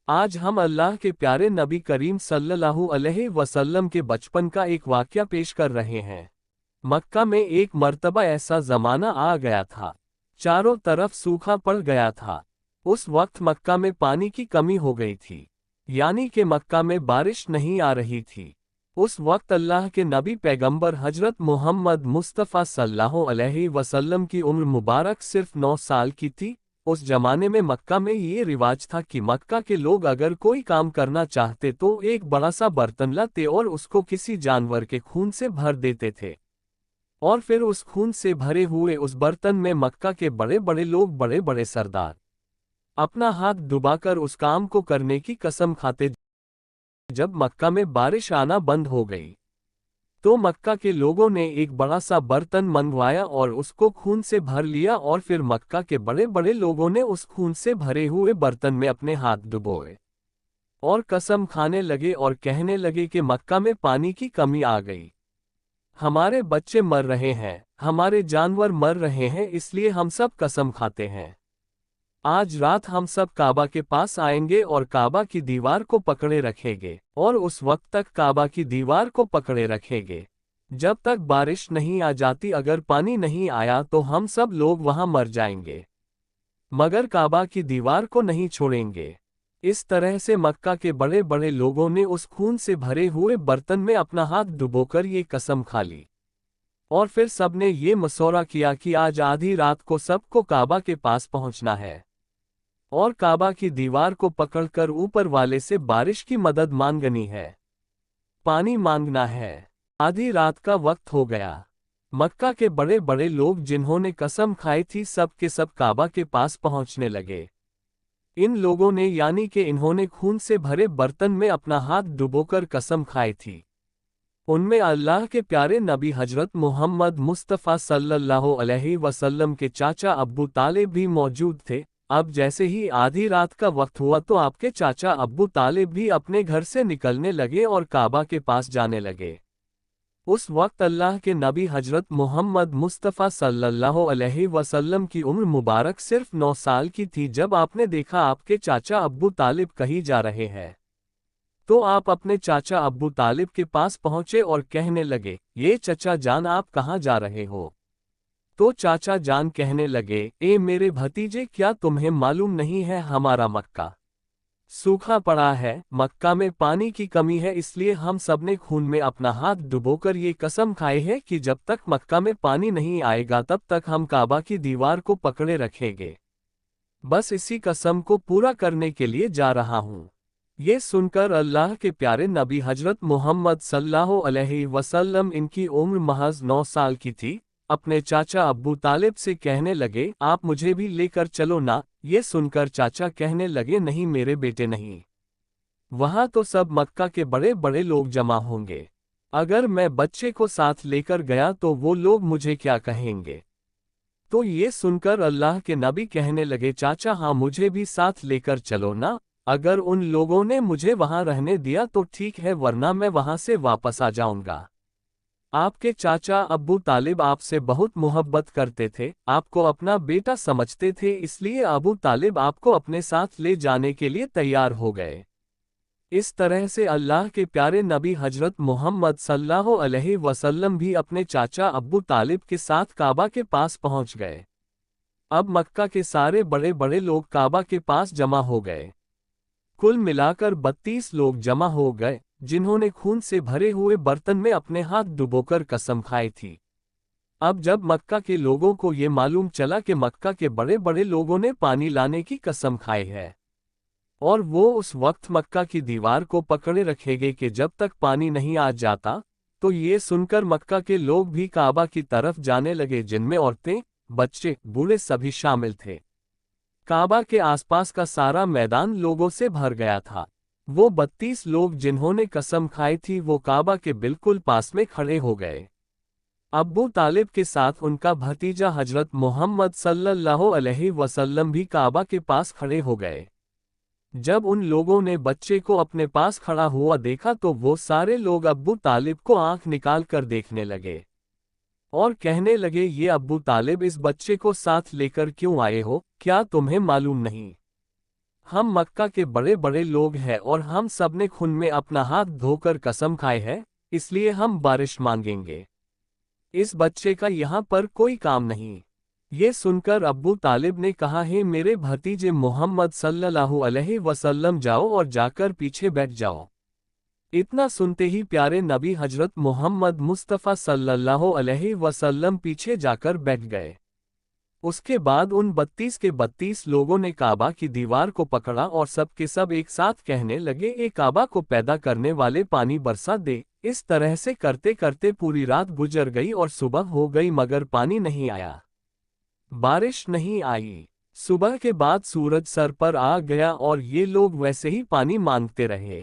آج ہم اللہ کے پیارے نبی کریم صلی اللہ علیہ وسلم کے بچپن کا ایک واقعہ پیش کر رہے ہیں۔ مکہ میں ایک مرتبہ ایسا زمانہ آ گیا تھا، چاروں طرف سوکھا پڑ گیا تھا۔ اس وقت مکہ میں پانی کی کمی ہو گئی تھی، یعنی کہ مکہ میں بارش نہیں آ رہی تھی۔ اس وقت اللہ کے نبی پیغمبر حضرت محمد مصطفیٰ صلی اللہ علیہ وسلم کی عمر مبارک صرف 9 سال کی تھی۔ اس زمانے میں مکہ میں یہ رواج تھا کہ مکہ کے لوگ اگر کوئی کام کرنا چاہتے تو ایک بڑا سا برتن لاتے اور اس کو کسی جانور کے خون سے بھر دیتے تھے، اور پھر اس خون سے بھرے ہوئے اس برتن میں مکہ کے بڑے بڑے لوگ، بڑے بڑے سردار اپنا ہاتھ ڈبا کر اس کام کو کرنے کی قسم کھاتے۔ جب مکہ میں بارش آنا بند ہو گئی تو مکہ کے لوگوں نے ایک بڑا سا برتن منگوایا اور اس کو خون سے بھر لیا، اور پھر مکہ کے بڑے بڑے لوگوں نے اس خون سے بھرے ہوئے برتن میں اپنے ہاتھ ڈبوئے اور قسم کھانے لگے اور کہنے لگے کہ مکہ میں پانی کی کمی آ گئی، ہمارے بچے مر رہے ہیں، ہمارے جانور مر رہے ہیں، اس لیے ہم سب قسم کھاتے ہیں آج رات ہم سب کعبہ کے پاس آئیں گے اور کعبہ کی دیوار کو پکڑے رکھیں گے، اور اس وقت تک کعبہ کی دیوار کو پکڑے رکھیں گے جب تک بارش نہیں آ جاتی۔ اگر پانی نہیں آیا تو ہم سب لوگ وہاں مر جائیں گے، مگر کعبہ کی دیوار کو نہیں چھوڑیں گے۔ اس طرح سے مکہ کے بڑے بڑے لوگوں نے اس خون سے بھرے ہوئے برتن میں اپنا ہاتھ ڈبو کر یہ قسم کھا لی، اور پھر سب نے یہ مشورہ کیا کہ آج آدھی رات کو سب کو کعبہ کے پاس پہنچنا ہے اور کعبہ کی دیوار کو پکڑ کر اوپر والے سے بارش کی مدد مانگنی ہے، پانی مانگنا ہے۔ آدھی رات کا وقت ہو گیا۔ مکہ کے بڑے بڑے لوگ جنہوں نے قسم کھائی تھی سب کے سب کعبہ کے پاس پہنچنے لگے۔ ان لوگوں نے، یعنی کہ انہوں نے خون سے بھرے برتن میں اپنا ہاتھ ڈبو کر قسم کھائی تھی، ان میں اللہ کے پیارے نبی حضرت محمد مصطفیٰ صلی اللہ علیہ وسلم کے چاچا ابو طالب بھی موجود تھے۔ اب جیسے ہی آدھی رات کا وقت ہوا تو آپ کے چاچا ابو طالب بھی اپنے گھر سے نکلنے لگے اور کعبہ کے پاس جانے لگے۔ اس وقت اللہ کے نبی حضرت محمد مصطفیٰ صلی اللہ علیہ وسلم کی عمر مبارک صرف 9 سال کی تھی۔ جب آپ نے دیکھا آپ کے چاچا ابو طالب کہیں جا رہے ہیں تو آپ اپنے چاچا ابو طالب کے پاس پہنچے اور کہنے لگے، یہ چچا جان آپ کہاں جا رہے ہو؟ تو چاچا جان کہنے لگے، اے میرے بھتیجے، کیا تمہیں معلوم نہیں ہے ہمارا مکہ سوکھا پڑا ہے، مکہ میں پانی کی کمی ہے، اس لیے ہم سب نے خون میں اپنا ہاتھ ڈبو کر یہ قسم کھائی ہے کہ جب تک مکہ میں پانی نہیں آئے گا تب تک ہم کعبہ کی دیوار کو پکڑے رکھیں گے۔ بس اسی قسم کو پورا کرنے کے لیے جا رہا ہوں۔ یہ سن کر اللہ کے پیارے نبی حضرت محمد صلی اللہ علیہ وسلم، ان کی عمر محض 9 سال کی تھی، اپنے چاچا ابو طالب سے کہنے لگے، آپ مجھے بھی لے کر چلو نا۔ یہ سن کر چاچا کہنے لگے، نہیں میرے بیٹے نہیں، وہاں تو سب مکہ کے بڑے بڑے لوگ جمع ہوں گے، اگر میں بچے کو ساتھ لے کر گیا تو وہ لوگ مجھے کیا کہیں گے؟ تو یہ سن کر اللہ کے نبی کہنے لگے، چاچا ہاں مجھے بھی ساتھ لے کر چلو نا، اگر ان لوگوں نے مجھے وہاں رہنے دیا تو ٹھیک ہے، ورنہ میں وہاں سے واپس آ جاؤں گا۔ آپ کے چاچا ابو طالب آپ سے بہت محبت کرتے تھے، آپ کو اپنا بیٹا سمجھتے تھے، اس لیے ابو طالب آپ کو اپنے ساتھ لے جانے کے لیے تیار ہو گئے۔ اس طرح سے اللہ کے پیارے نبی حضرت محمد صلی اللہ علیہ وسلم بھی اپنے چاچا ابو طالب کے ساتھ کعبہ کے پاس پہنچ گئے۔ اب مکہ کے سارے بڑے بڑے لوگ کعبہ کے پاس جمع ہو گئے۔ کل ملا کر 32 لوگ جمع ہو گئے جنہوں نے خون سے بھرے ہوئے برتن میں اپنے ہاتھ ڈبو کر قسم کھائی تھی۔ اب جب مکہ کے لوگوں کو یہ معلوم چلا کہ مکہ کے بڑے بڑے لوگوں نے پانی لانے کی قسم کھائی ہے اور وہ اس وقت مکہ کی دیوار کو پکڑے رکھیں گے کہ جب تک پانی نہیں آ جاتا، تو یہ سن کر مکہ کے لوگ بھی کعبہ کی طرف جانے لگے، جن میں عورتیں، بچے، بوڑھے سبھی شامل تھے۔ کعبہ کے آس پاس کا سارا میدان لوگوں سے بھر گیا تھا۔ وہ 32 لوگ جنہوں نے قسم کھائی تھی وہ کعبہ کے بالکل پاس میں کھڑے ہو گئے۔ ابو طالب کے ساتھ ان کا بھتیجا حضرت محمد صلی اللہ علیہ وسلم بھی کعبہ کے پاس کھڑے ہو گئے۔ جب ان لوگوں نے بچے کو اپنے پاس کھڑا ہوا دیکھا تو وہ سارے لوگ ابو طالب کو آنکھ نکال کر دیکھنے لگے اور کہنے لگے، یہ ابو طالب، اس بچے کو ساتھ لے کر کیوں آئے ہو؟ کیا تمہیں معلوم نہیں हम मक्का के बड़े बड़े लोग हैं और हम सब ने खून में अपना हाथ धोकर कसम खाई है, इसलिए हम बारिश मांगेंगे। इस बच्चे का यहाँ पर कोई काम नहीं। ये सुनकर अब्बू तालिब ने कहा, है मेरे भतीजे मोहम्मद सल्लल्लाहु अलैहि वसल्लम, जाओ और जाकर पीछे बैठ जाओ। इतना सुनते ही प्यारे नबी हजरत मोहम्मद मुस्तफ़ा सल्लल्लाहु अलैहि वसल्लम पीछे जाकर बैठ गए। उसके बाद उन 32 के 32 लोगों ने काबा की दीवार को पकड़ा और सब के सब एक साथ कहने लगे, ए काबा को पैदा करने वाले पानी बरसा दे। इस तरह से करते करते पूरी रात गुजर गई और सुबह हो गई मगर पानी नहीं आया, बारिश नहीं आई। सुबह के बाद सूरज सर पर आ गया और ये लोग वैसे ही पानी मांगते रहे,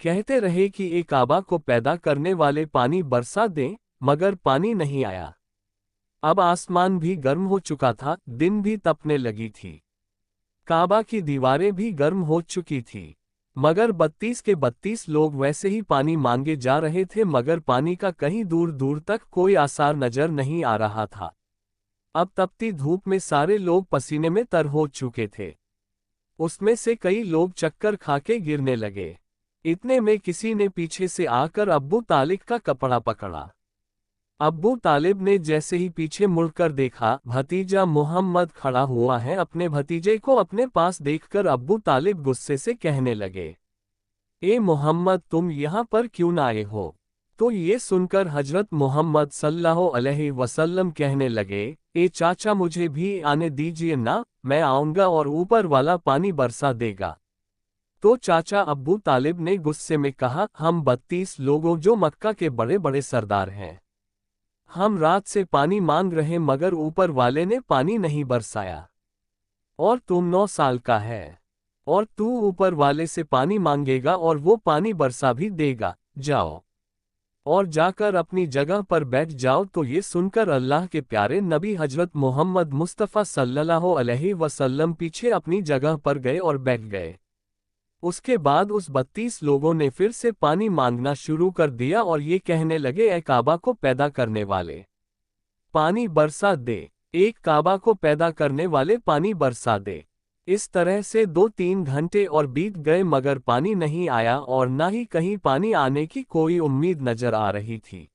कहते रहे कि ए काबा को पैदा करने वाले पानी बरसा दें, मगर पानी नहीं आया। अब आसमान भी गर्म हो चुका था, दिन भी तपने लगी थी, काबा की दीवारें भी गर्म हो चुकी थी, मगर 32 के 32 लोग वैसे ही पानी मांगे जा रहे थे, मगर पानी का कहीं दूर दूर तक कोई आसार नजर नहीं आ रहा था। अब तपती धूप में सारे लोग पसीने में तर हो चुके थे। उसमें से कई लोग चक्कर खाके गिरने लगे। इतने में किसी ने पीछे से आकर अब्बू तालिब का कपड़ा पकड़ा। अब्बू तालिब ने जैसे ही पीछे मुड़कर देखा, भतीजा मोहम्मद खड़ा हुआ है। अपने भतीजे को अपने पास देखकर अब्बू तालिब गुस्से से कहने लगे, ए मोहम्मद, तुम यहाँ पर क्यों न आए हो? तो ये सुनकर हजरत मोहम्मद सल्लल्लाहु अलैहि वसल्लम कहने लगे, ए चाचा, मुझे भी आने दीजिए ना, मैं आऊंगा और ऊपर वाला पानी बरसा देगा। तो चाचा अब्बू तालिब ने गुस्से में कहा, हम 32 लोगों जो मक्का के बड़े बड़े सरदार हैं, हम रात से पानी मांग रहे मगर ऊपर वाले ने पानी नहीं बरसाया, और तुम 9 साल का है और तू ऊपर वाले से पानी मांगेगा और वो पानी बरसा भी देगा। जाओ और जाकर अपनी जगह पर बैठ जाओ। तो ये सुनकर अल्लाह के प्यारे नबी हजरत मोहम्मद मुस्तफ़ा सल्लल्लाहु अलैहि वसल्लम पीछे अपनी जगह पर गए और बैठ गए। उसके बाद उस 32 लोगों ने फिर से पानी मांगना शुरू कर दिया और ये कहने लगे, ए काबा को पैदा करने वाले, पानी बरसा दे। एक काबा को पैदा करने वाले, पानी बरसा दे। इस तरह से 2-3 घंटे और बीत गए मगर पानी नहीं आया और ना ही कहीं पानी आने की कोई उम्मीद नजर आ रही थी।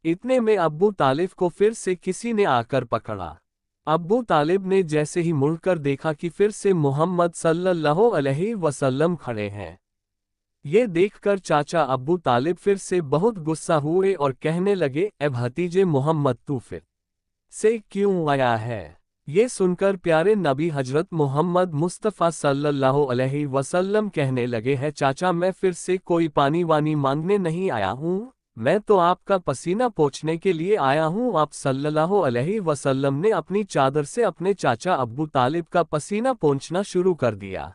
इतने में अब्बू तालिब को फिर से किसी ने आकर पकड़ा। अब्बू तालिब ने जैसे ही मुड़कर देखा कि फिर से मोहम्मद सल्लल्लाहु अलैहि वसल्लम खड़े हैं। ये देखकर चाचा अब्बू तालिब फिर से बहुत गुस्सा हुए और कहने लगे, ए भतीजे मोहम्मद, तू फिर से क्यों आया है? ये सुनकर प्यारे नबी हजरत मोहम्मद मुस्तफ़ा सल्लल्लाहु अलैहि वसल्लम कहने लगे, है चाचा, मैं फिर से कोई पानी वानी मांगने नहीं आया हूँ, मैं तो आपका पसीना पोंछने के लिए आया हूँ। आप सल्लल्लाहु अलैहि वसल्लम ने अपनी चादर से अपने चाचा अब्बू तालिब का पसीना पोंछना शुरू कर दिया।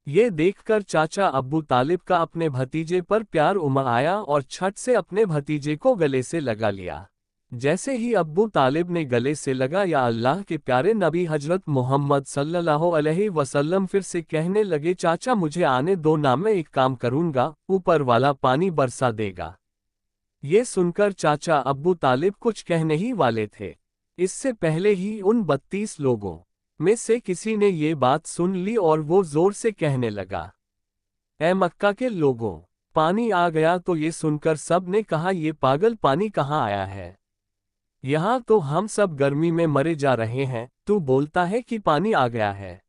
ये देखकर चाचा अब्बू तालिब का अपने भतीजे पर प्यार उमड़ आया और छट से अपने भतीजे को गले से लगा लिया। जैसे ही अब्बू तालिब ने गले से लगा, या अल्लाह के प्यारे नबी हजरत मोहम्मद सल्लल्लाहु अलैहि वसल्लम फिर से कहने लगे, चाचा मुझे आने दो ना, मैं एक काम करूँगा, ऊपर वाला पानी बरसा देगा। ये सुनकर चाचा अब्बू तालिब कुछ कहने ही वाले थे, इससे पहले ही उन 32 लोगों में से किसी ने ये बात सुन ली और वो जोर से कहने लगा, ए मक्का के लोगों, पानी आ गया। तो ये सुनकर सब ने कहा, ये पागल, पानी कहाँ आया है? यहाँ तो हम सब गर्मी में मरे जा रहे हैं, तू बोलता है कि पानी आ गया है।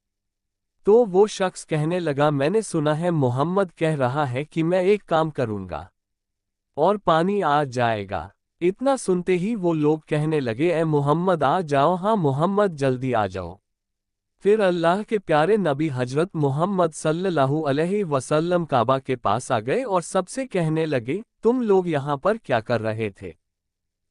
तो वो शख्स कहने लगा, मैंने सुना है मोहम्मद कह रहा है कि मैं एक काम करूँगा और पानी आ जाएगा। इतना सुनते ही वो लोग कहने लगे, ए मोहम्मद आ जाओ, हाँ मोहम्मद जल्दी आ जाओ। फिर अल्लाह के प्यारे नबी हजरत मोहम्मद सल्लल्लाहु अलैहि वसल्लम काबा के पास आ गए और सबसे कहने लगे, तुम लोग यहाँ पर क्या कर रहे थे?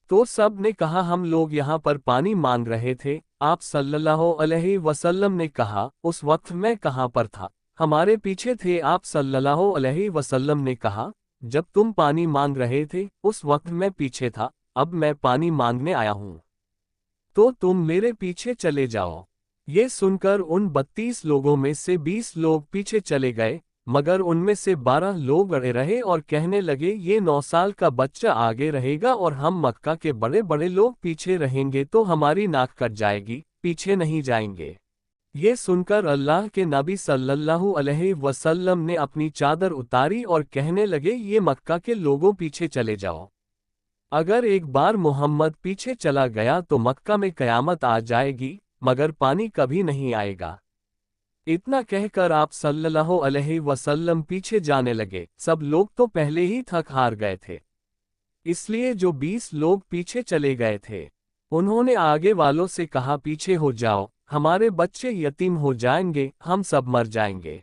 तो सब ने कहा, हम लोग यहाँ पर पानी मांग रहे थे। आप सल्लल्लाहु अलैहि वसल्लम ने कहा, उस वक्त मैं कहाँ पर था? हमारे पीछे थे। आप सल्लल्लाहु अलैहि वसल्लम ने कहा, जब तुम पानी मांग रहे थे उस वक्त मैं पीछे था, अब मैं पानी मांगने आया हूँ, तो तुम मेरे पीछे चले जाओ। ये सुनकर उन 32 लोगों में से 20 लोग पीछे चले गए, मगर उनमें से 12 लोग अड़े रहे और कहने लगे, ये 9 साल का बच्चा आगे रहेगा और हम मक्का के बड़े बड़े लोग पीछे रहेंगे तो हमारी नाक कट जाएगी, पीछे नहीं जाएंगे। ये सुनकर अल्लाह के नबी सल्लल्लाहु अलैहि वसल्लम ने अपनी चादर उतारी और कहने लगे, ये मक्का के लोगों पीछे चले जाओ। अगर एक बार मोहम्मद पीछे चला गया तो मक्का में कयामत आ जाएगी, मगर पानी कभी नहीं आएगा। इतना कहकर आप सल्लल्लाहु अलैहि वसल्लम पीछे जाने लगे। सब लोग तो पहले ही थक हार गए थे, इसलिए जो 20 लोग पीछे चले गए थे, उन्होंने आगे वालों से कहा, पीछे हो जाओ, हमारे बच्चे यतीम हो जाएंगे, हम सब मर जाएंगे।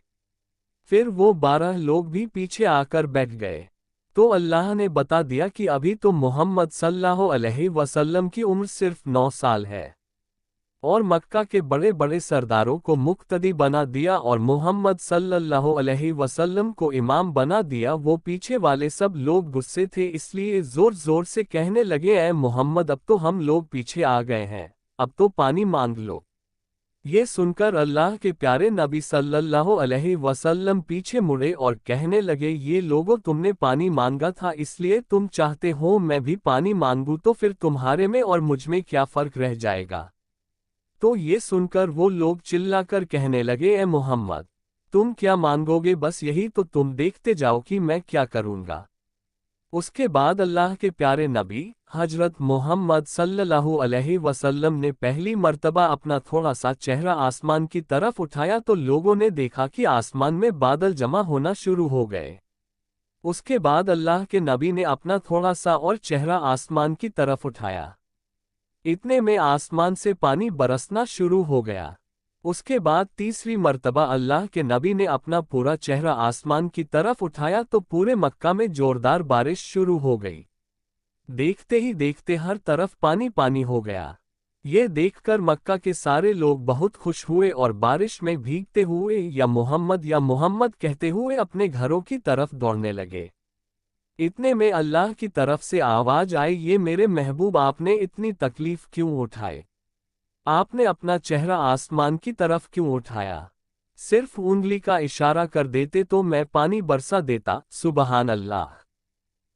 फिर वो 12 लोग भी पीछे आकर बैठ गए। तो अल्लाह ने बता दिया कि अभी तो मोहम्मद सल्लल्लाहु अलैहि वसल्लम की उम्र सिर्फ 9 साल है, और मक्का के बड़े बड़े सरदारों को मुक्तदी बना दिया और मोहम्मद सल्लल्लाहु अलैहि वसल्लम को इमाम बना दिया। वो पीछे वाले सब लोग गुस्से थे, इसलिए जोर जोर से कहने लगे, ऐ मोहम्मद, अब तो हम लोग पीछे आ गए हैं, अब तो पानी मांग लो। ये सुनकर अल्लाह के प्यारे नबी सल्लल्लाहु अलैहि वसल्लम पीछे मुड़े और कहने लगे, ये लोगों, तुमने पानी मांगा था, इसलिए तुम चाहते हो मैं भी पानी मांगूं, तो फिर तुम्हारे में और मुझ में क्या फर्क रह जाएगा। तो ये सुनकर वो लोग चिल्लाकर कहने लगे, ए मोहम्मद, तुम क्या मांगोगे, बस यही तो तुम देखते जाओ कि मैं क्या करूंगा। उसके बाद अल्लाह के प्यारे नबी हजरत मोहम्मद सल्लल्लाहु अलैहि वसल्लम ने पहली मर्तबा अपना थोड़ा सा चेहरा आसमान की तरफ उठाया तो लोगों ने देखा कि आसमान में बादल जमा होना शुरू हो गए। उसके बाद अल्लाह के नबी ने अपना थोड़ा सा और चेहरा आसमान की तरफ उठाया। इतने में आसमान से पानी बरसना शुरू हो गया। उसके बाद तीसरी मर्तबा अल्लाह के नबी ने अपना पूरा चेहरा आसमान की तरफ उठाया तो पूरे मक्का में जोरदार बारिश शुरू हो गई। देखते ही देखते हर तरफ पानी पानी हो गया। ये देखकर मक्का के सारे लोग बहुत खुश हुए और बारिश में भीगते हुए या मोहम्मद कहते हुए अपने घरों की तरफ दौड़ने लगे। इतने में अल्लाह की तरफ से आवाज आई, ये मेरे महबूब, आपने इतनी तकलीफ क्यों उठाए? आपने अपना चेहरा आसमान की तरफ क्यों उठाया? सिर्फ उंगली का इशारा कर देते तो मैं पानी बरसा देता। सुबहान अल्लाह।